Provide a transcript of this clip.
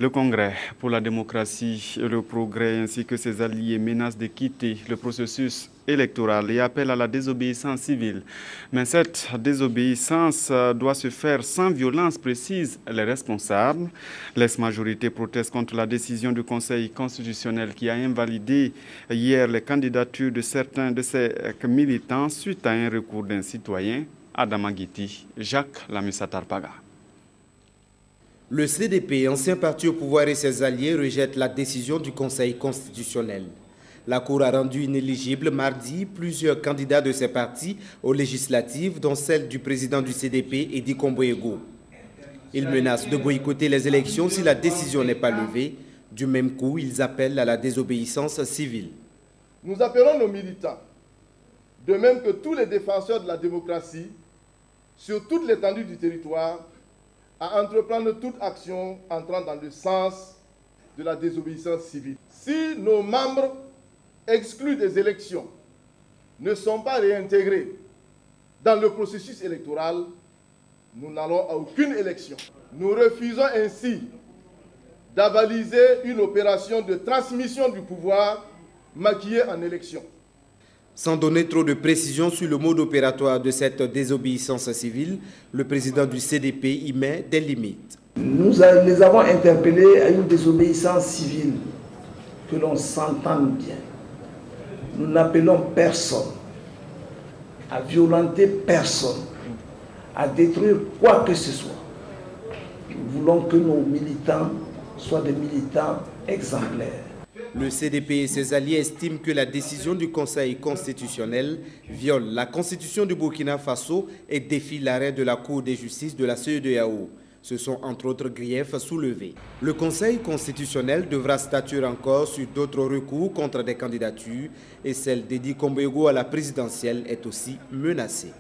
Le Congrès pour la démocratie et le progrès ainsi que ses alliés menacent de quitter le processus électoral et appellent à la désobéissance civile. Mais cette désobéissance doit se faire sans violence, précisent les responsables. L'ex-majorité proteste contre la décision du Conseil constitutionnel qui a invalidé hier les candidatures de certains de ses militants suite à un recours d'un citoyen, Adama Guiti, Jacques Lamusatarpaga. Le CDP, ancien parti au pouvoir et ses alliés, rejette la décision du Conseil constitutionnel. La Cour a rendu inéligible mardi plusieurs candidats de ces partis aux législatives, dont celle du président du CDP, Edi Komboyego. Ils menacent de boycotter les élections si la décision n'est pas levée. Du même coup, ils appellent à la désobéissance civile. Nous appelons nos militants, de même que tous les défenseurs de la démocratie, sur toute l'étendue du territoire, à entreprendre toute action entrant dans le sens de la désobéissance civile. Si nos membres exclus des élections ne sont pas réintégrés dans le processus électoral, nous n'allons à aucune élection. Nous refusons ainsi d'avaliser une opération de transmission du pouvoir maquillée en élection. Sans donner trop de précisions sur le mode opératoire de cette désobéissance civile, le président du CDP y met des limites. Nous les avons interpellés à une désobéissance civile, que l'on s'entende bien. Nous n'appelons personne à violenter personne, à détruire quoi que ce soit. Nous voulons que nos militants soient des militants exemplaires. Le CDP et ses alliés estiment que la décision du Conseil constitutionnel viole la constitution du Burkina Faso et défie l'arrêt de la Cour de justice de la CEDEAO. Ce sont entre autres griefs soulevés. Le Conseil constitutionnel devra statuer encore sur d'autres recours contre des candidatures et celle d'Edi Komboyego à la présidentielle est aussi menacée.